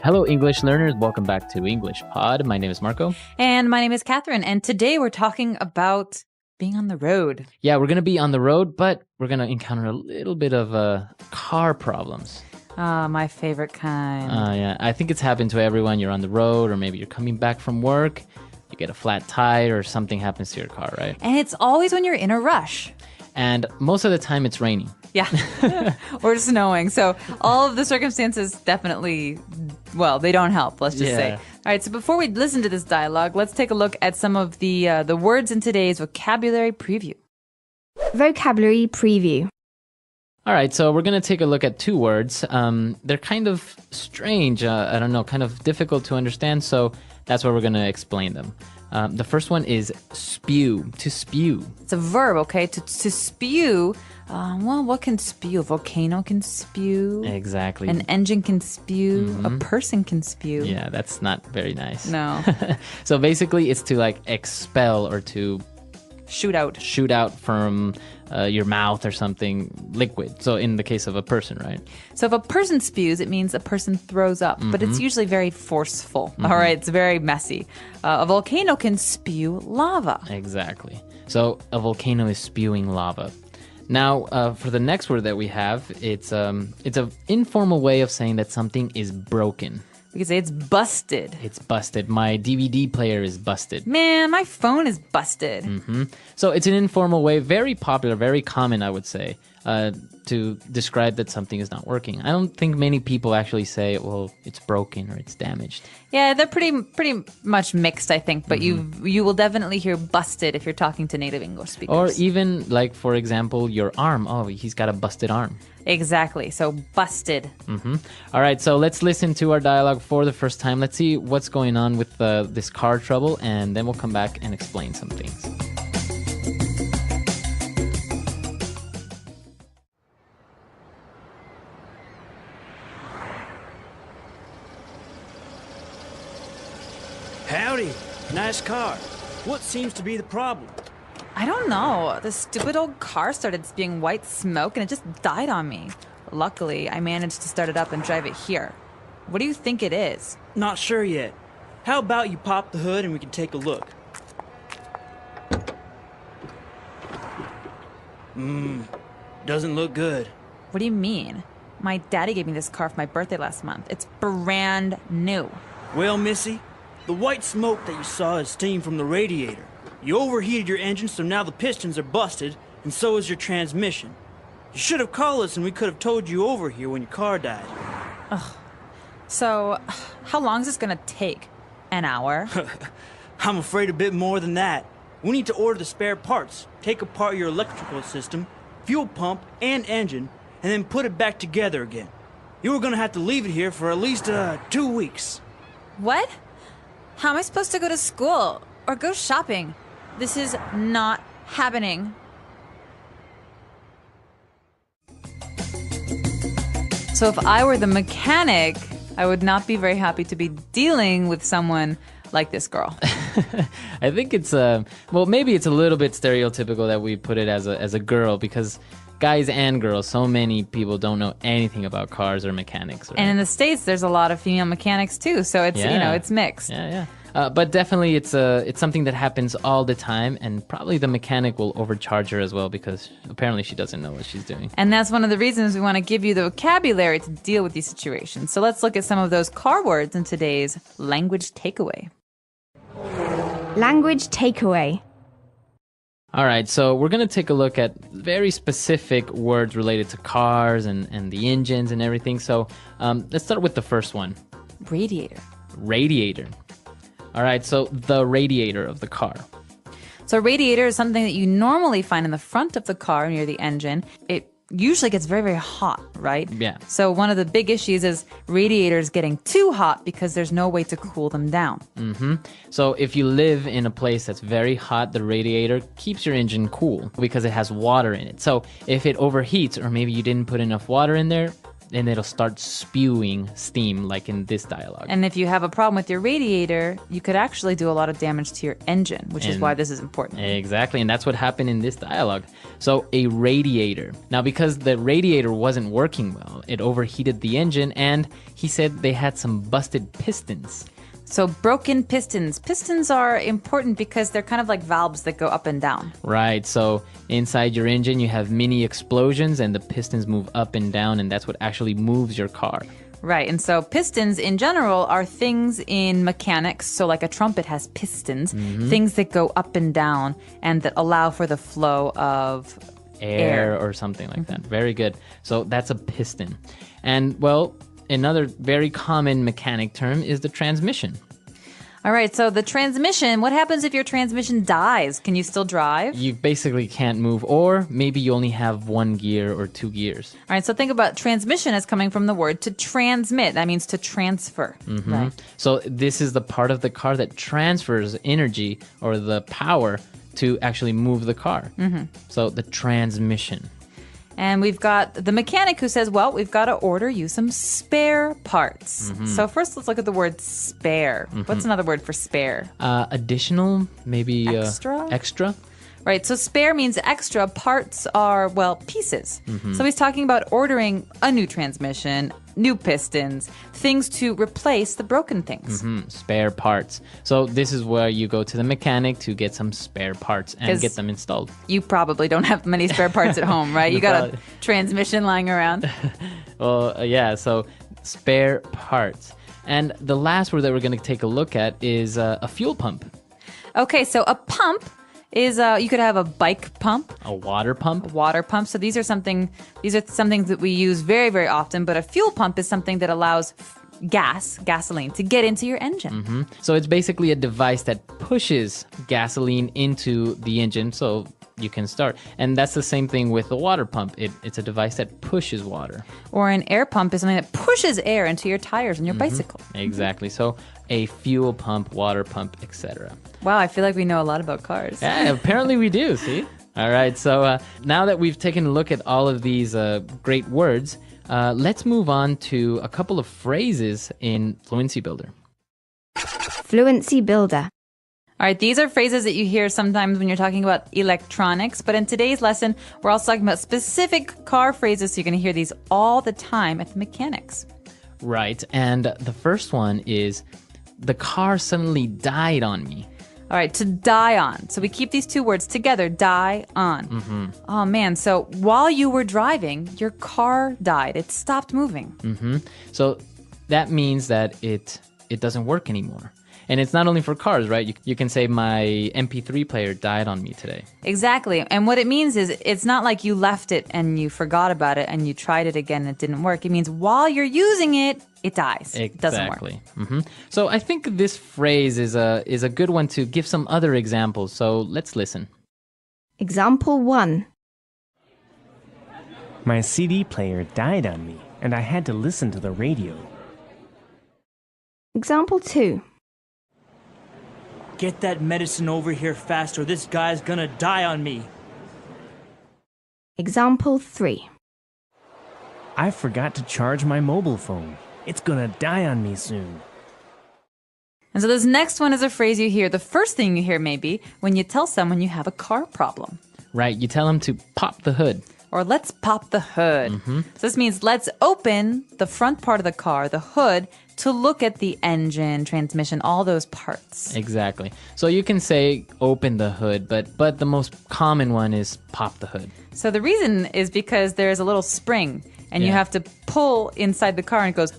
Hello, English learners. Welcome back to English Pod. My name is Marco. And my name is Catherine. And today we're talking about being on the road. Yeah, we're going to be on the road, but we're going to encounter a little bit of car problems. My favorite kind. Yeah, I think it's happened to everyone. You're on the road, or maybe you're coming back from work. You get a flat tire, or something happens to your car, right? And it's always when you're in a rush. And most of the time, it's raining. Yeah, or snowing. So all of the circumstances definitely, well, they don't help, let's just say. All right, so before we listen to this dialogue, let's take a look at some of the words in today's vocabulary preview. Vocabulary preview. All right, so we're going to take a look at two words. They're kind of strange, I don't know, kind of difficult to understand, so that's why we're going to explain them. The first one is spew, to spew. It's a verb, okay? To spew, well, what can spew? A volcano can spew. Exactly. An engine can spew. A person can spew. Yeah, that's not very nice. No. So basically, it's to like expel or to shoot out from your mouth or something liquid. So in the case of a person, right? So if a person spews, it means a person throws up, but it's usually very forceful. All right, it's very messy. A volcano can spew lava. Exactly. So a volcano is spewing lava. Now, for the next word that we have, it's an informal way of saying that something is broken. We could say it's busted. It's busted. My DVD player is busted. Man, my phone is busted. So it's an informal way, very popular, very common, I would say, to describe that something is not working. I don't think many people actually say, well, it's broken or it's damaged. Yeah, they're pretty much mixed, I think. But you will definitely hear busted if you're talking to native English speakers. Or even, like, for example, your arm. Oh, he's got a busted arm. Exactly. So busted. All right, so let's listen to our dialogue for the first time. Let's see what's going on with this car trouble, and then we'll come back and explain some things. Howdy. Nice car. What seems to be the problem? I don't know. The stupid old car started spewing white smoke and it just died on me. Luckily, I managed to start it up and drive it here. What do you think it is? Not sure yet. How about you pop the hood and we can take a look? Doesn't look good. What do you mean? My daddy gave me this car for my birthday last month. It's brand new. Well, Missy, the white smoke that you saw is steam from the radiator. You overheated your engine, so now the pistons are busted, and so is your transmission. You should have called us and we could have towed you over here when your car died. So, how long is this gonna take? An hour? I'm afraid a bit more than that. We need to order the spare parts, take apart your electrical system, fuel pump, and engine, and then put it back together again. You were gonna have to leave it here for at least 2 weeks. What? How am I supposed to go to school or go shopping? This is not happening. So if I were the mechanic, I would not be very happy to be dealing with someone like this girl. I think it's well, maybe it's a little bit stereotypical that we put it as a girl, because guys and girls, so many people don't know anything about cars or mechanics. Right? And in the States, there's a lot of female mechanics too, so it's it's mixed. Yeah. But definitely it's something that happens all the time, and probably the mechanic will overcharge her as well, because apparently she doesn't know what she's doing. And that's one of the reasons we want to give you the vocabulary to deal with these situations. So let's look at some of those car words in today's language takeaway. Language takeaway. All right, so we're going to take a look at very specific words related to cars and the engines and everything. So let's start with the first one. Radiator. Radiator. All right, so the radiator of the car. So a radiator is something that you normally find in the front of the car near the engine. It usually gets very, very hot, right? Yeah. So one of the big issues is radiators getting too hot because there's no way to cool them down. So if you live in a place that's very hot, the radiator keeps your engine cool because it has water in it. So if it overheats, or maybe you didn't put enough water in there, and it'll start spewing steam like in this dialogue. And if you have a problem with your radiator, you could actually do a lot of damage to your engine, which is why this is important. Exactly, and that's what happened in this dialogue. So a radiator. Now, because the radiator wasn't working well, it overheated the engine, and he said they had some busted pistons. So broken pistons. Pistons are important because they're kind of like valves that go up and down. Right, so inside your engine you have mini explosions and the pistons move up and down, and that's what actually moves your car. Right, and so pistons in general are things in mechanics. So like a trumpet has pistons, things that go up and down and that allow for the flow of Air or something like that. Very good. So that's a piston. And well, another very common mechanic term is the transmission. All right, so the transmission, what happens if your transmission dies? Can you still drive? You basically can't move, or maybe you only have one gear or two gears. All right, so think about transmission as coming from the word to transmit. That means to transfer. Right. So this is the part of the car that transfers energy or the power to actually move the car. So the transmission. And we've got the mechanic who says, well, we've got to order you some spare parts. So first, let's look at the word spare. What's another word for spare? Additional, maybe Extra? Extra. Right, so spare means extra. Parts are, well, pieces. So he's talking about ordering a new transmission, new pistons, things to replace the broken things. Spare parts. So this is where you go to the mechanic to get some spare parts and 'Cause get them installed. You probably don't have many spare parts at home, right? You got a transmission lying around. Well, yeah, so spare parts. And the last word that we're going to take a look at is a fuel pump. Okay, so a pump is you could have a bike pump, A water pump. water pump. So these are some things that we use very, very often. But a fuel pump is something that allows gasoline, to get into your engine. So it's basically a device that pushes gasoline into the engine so you can start. And that's the same thing with the water pump. It's a device that pushes water. Or an air pump is something that pushes air into your tires on your bicycle. Exactly. So a fuel pump, water pump, etc. Wow, I feel like we know a lot about cars. Yeah, apparently we do, see? All right, so now that we've taken a look at all of these great words, let's move on to a couple of phrases in Fluency Builder. Fluency Builder. All right, these are phrases that you hear sometimes when you're talking about electronics, but in today's lesson, we're also talking about specific car phrases, so you're going to hear these all the time at the mechanics. Right, and the first one is, the car suddenly died on me. All right, to die on. So we keep these two words together, die on. Oh man, so while you were driving, your car died. It stopped moving. So that means that it doesn't work anymore. And it's not only for cars, right? You can say my MP3 player died on me today. Exactly. And what it means is it's not like you left it and you forgot about it and you tried it again and it didn't work. It means while you're using it, it dies. Exactly. It doesn't work. So I think this phrase is a good one to give some other examples. So let's listen. Example 1. My CD player died on me, and I had to listen to the radio. Example 2. Get that medicine over here fast or this guy's gonna die on me. Example 3. I forgot to charge my mobile phone. It's gonna die on me soon. And so this next one is a phrase you hear. The first thing you hear maybe when you tell someone you have a car problem. Right, you tell them to pop the hood. Or let's pop the hood. So this means let's open the front part of the car, the hood, to look at the engine, transmission, all those parts. Exactly. So you can say open the hood, but the most common one is pop the hood. So the reason is because there's a little spring and you Yeah. have to pull inside the car and it goes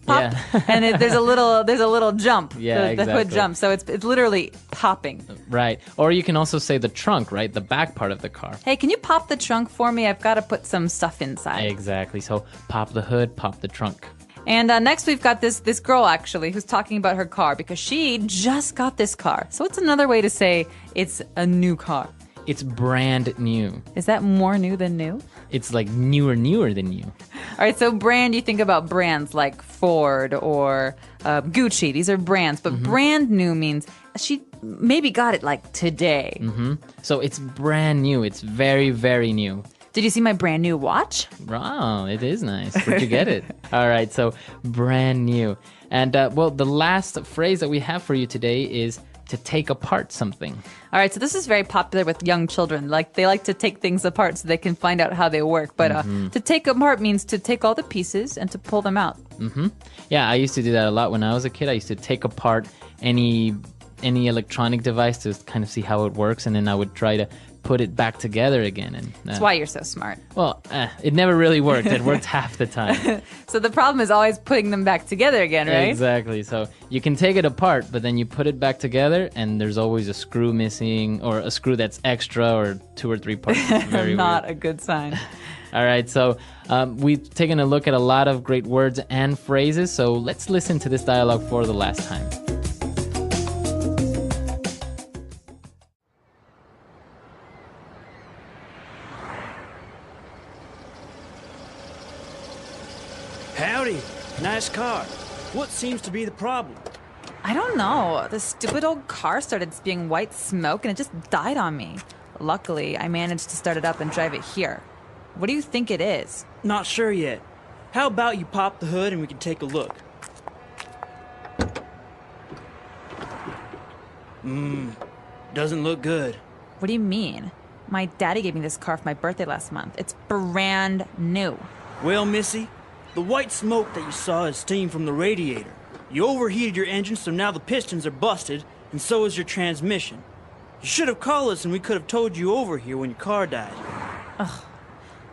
pop, Yeah. and there's a little jump. Yeah, the hood exactly. jumps. So it's literally popping. Right. Or you can also say the trunk, right? The back part of the car. Hey, can you pop the trunk for me? I've got to put some stuff inside. Exactly. So pop the hood, pop the trunk. And next we've got this girl actually who's talking about her car because she just got this car. So it's another way to say it's a new car. It's brand new. Is that more new than new? It's like newer than new. All right, so brand, you think about brands like Ford or Gucci. These are brands, but brand new means she maybe got it like today. So it's brand new. It's very, very new. Did you see my brand new watch? Wow, it is nice. Where'd you get it? All right, so brand new. And well, the last phrase that we have for you today is to take apart something. All right, so this is very popular with young children. Like they like to take things apart so they can find out how they work. But to take apart means to take all the pieces and to pull them out. Yeah, I used to do that a lot when I was a kid. I used to take apart any electronic device to kind of see how it works, and then I would try to put it back together again. And That's why you're so smart. well, it never really worked. It worked half the time. So the problem is always putting them back together again, right? Exactly. So you can take it apart, but then you put it back together, and there's always a screw missing, or a screw that's extra, or 2 or 3 parts. It's very Not weird. a good sign. All right, so we've taken a look at a lot of great words and phrases, so let's listen to this dialogue for the last time. Howdy. Nice car. What seems to be the problem? I don't know. The stupid old car started spewing white smoke and it just died on me. Luckily, I managed to start it up and drive it here. What do you think it is? Not sure yet. How about you pop the hood and we can take a look? Doesn't look good. What do you mean? My daddy gave me this car for my birthday last month. It's brand new. Well, Missy, the white smoke that you saw is steam from the radiator. You overheated your engine, so now the pistons are busted, and so is your transmission. You should have called us and we could have towed you over here when your car died.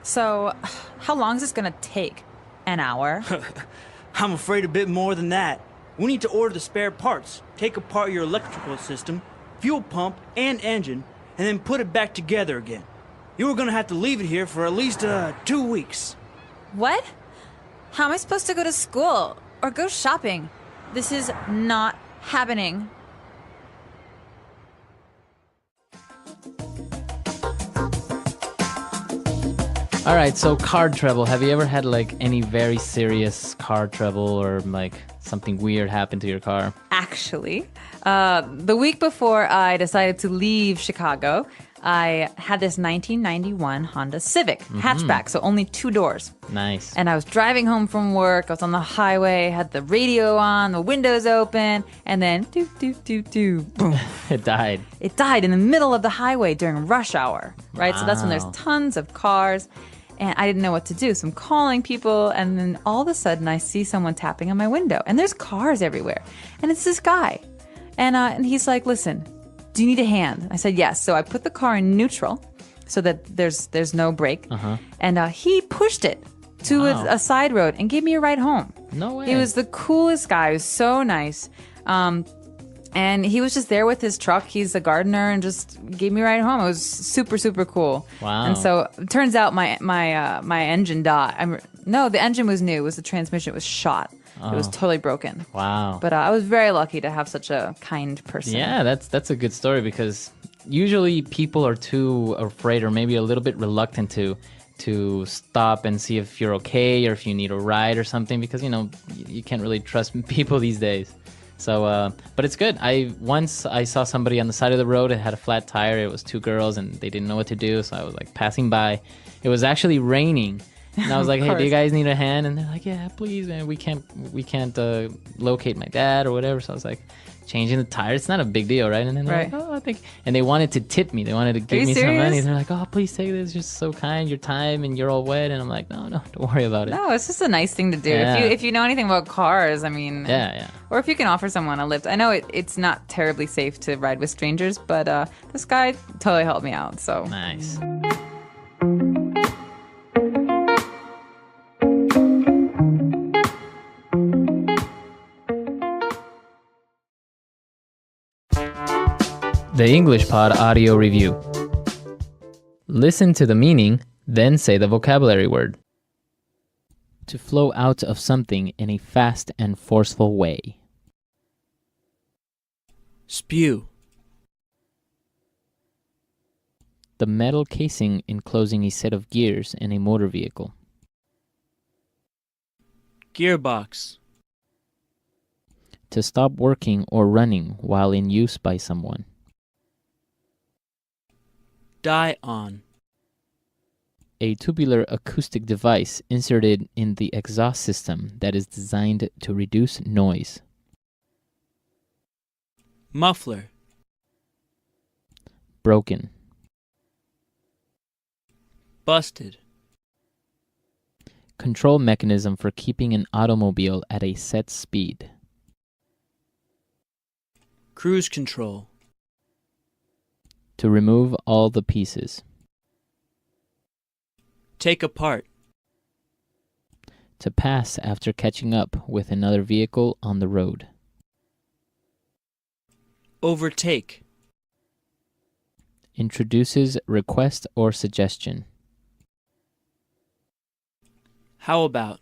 So, how long is this gonna take? An hour? I'm afraid a bit more than that. We need to order the spare parts, take apart your electrical system, fuel pump, and engine, and then put it back together again. You were gonna have to leave it here for at least 2 weeks. What? How am I supposed to go to school or go shopping? This is not happening. All right, so car trouble. Have you ever had like any very serious car trouble, or like something weird happen to your car? Actually, the week before I decided to leave Chicago, I had this 1991 Honda Civic hatchback, so only 2 doors. Nice. And I was driving home from work. I was on the highway, had the radio on, the windows open, and then doo doo doo doo, boom. It died. It died in the middle of the highway during rush hour, right? So that's when there's Wow. tons of cars, and I didn't know what to do. So I'm calling people, and then all of a sudden I see someone tapping on my window, and there's cars everywhere, and it's this guy, and he's like, "Listen, do you need a hand?" I said, "Yes." So I put the car in neutral, so that there's no brake, and he pushed it to Wow. a side road and gave me a ride home. No way. He was the coolest guy. He was so nice. And he was just there with his truck. He's a gardener and just gave me a ride home. It was super, super cool. Wow. And so it turns out my engine died. No, the engine was new. It was the transmission. It was shot. It was totally broken. Wow. But I was very lucky to have such a kind person. Yeah, that's a good story, because usually people are too afraid, or maybe a little bit reluctant to stop and see if you're okay, or if you need a ride or something, because you can't really trust people these days. So, but it's good. Once I saw somebody on the side of the road. It had a flat tire. It was 2 girls, and they didn't know what to do. So I was like passing by. It was actually raining, and I was like, "Hey, do you guys need a hand?" And they're like, "Yeah, please, man. We can't locate my dad or whatever." So I was like, changing the tire. It's not a big deal, right? And then they're Right. like, "Oh, I think," and they wanted to tip me. They wanted to give you me some money. serious? They're like, "Oh, please take this. You're so kind. Your time, and you're all wet." And I'm like, "No, don't worry about it." No, it's just a nice thing to do. Yeah. If you know anything about cars, I mean, Yeah. or if you can offer someone a lift. I know it's not terribly safe to ride with strangers, but this guy totally helped me out. So Nice. The English Pod Audio Review. Listen to the meaning, then say the vocabulary word. To flow out of something in a fast and forceful way. Spew. The metal casing enclosing a set of gears in a motor vehicle. Gearbox. To stop working or running while in use by someone. Die on. A tubular acoustic device inserted in the exhaust system that is designed to reduce noise. Muffler. Broken. Busted. Control mechanism for keeping an automobile at a set speed. Cruise control. To remove all the pieces. Take apart. To pass after catching up with another vehicle on the road. Overtake. Introduces request or suggestion. How about?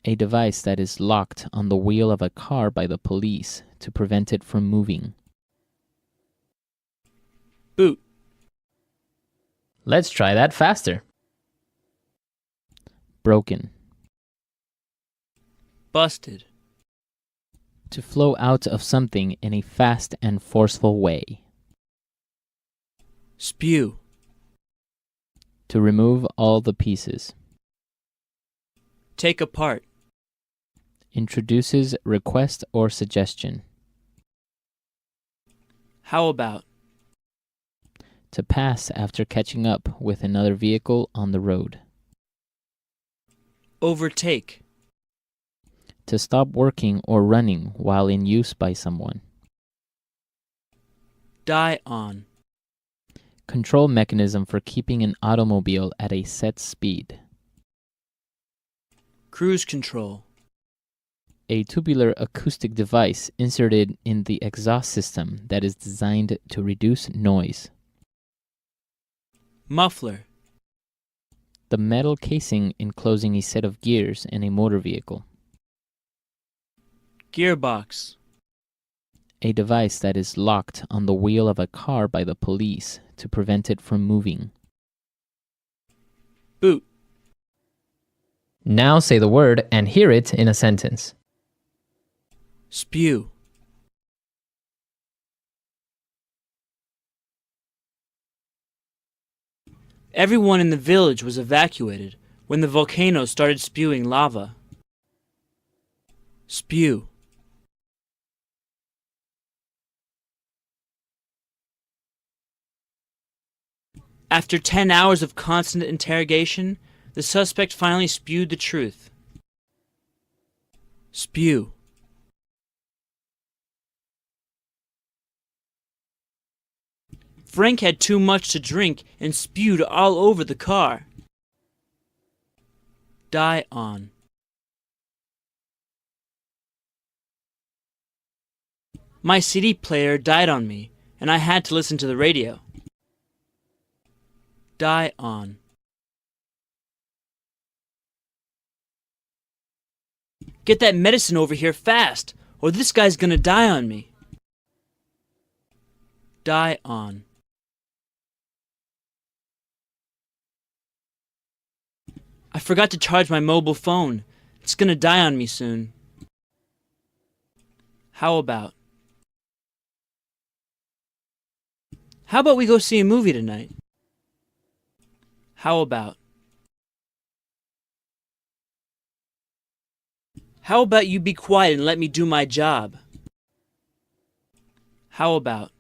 A device that is locked on the wheel of a car by the police to prevent it from moving. Boot. Let's try that faster. Broken. Busted. To flow out of something in a fast and forceful way. Spew. To remove all the pieces. Take apart. Introduces request or suggestion. How about? To pass after catching up with another vehicle on the road. Overtake. To stop working or running while in use by someone. Die on. Control mechanism for keeping an automobile at a set speed. Cruise control. A tubular acoustic device inserted in the exhaust system that is designed to reduce noise. Muffler. The metal casing enclosing a set of gears in a motor vehicle. Gearbox. A device that is locked on the wheel of a car by the police to prevent it from moving. Boot. Now say the word and hear it in a sentence. Spew. Everyone in the village was evacuated when the volcano started spewing lava. Spew. After 10 hours of constant interrogation, the suspect finally spewed the truth. Spew. Frank had too much to drink and spewed all over the car. Die on. My CD player died on me, and I had to listen to the radio. Die on. Get that medicine over here fast, or this guy's gonna die on me. Die on. I forgot to charge my mobile phone. It's gonna die on me soon. How about? How about we go see a movie tonight? How about? How about you be quiet and let me do my job? How about?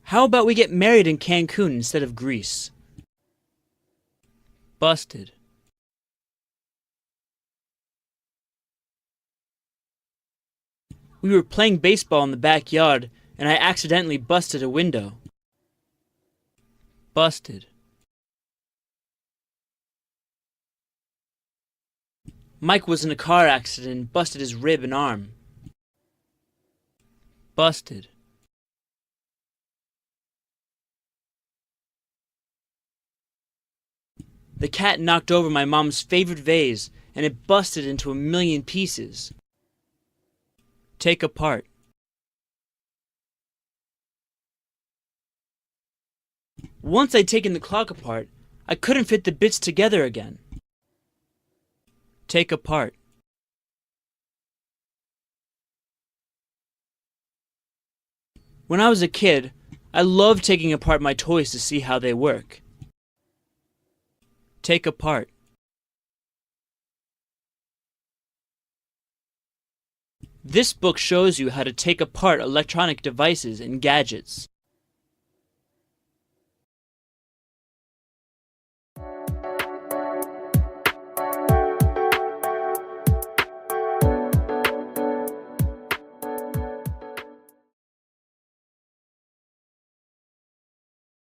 How about we get married in Cancun instead of Greece? Busted. We were playing baseball in the backyard, and I accidentally busted a window. Busted. Mike was in a car accident and busted his rib and arm. Busted. The cat knocked over my mom's favorite vase, and it busted into 1,000,000 pieces. Take apart. Once I'd taken the clock apart, I couldn't fit the bits together again. Take apart. When I was a kid, I loved taking apart my toys to see how they work. Take apart. This book shows you how to take apart electronic devices and gadgets.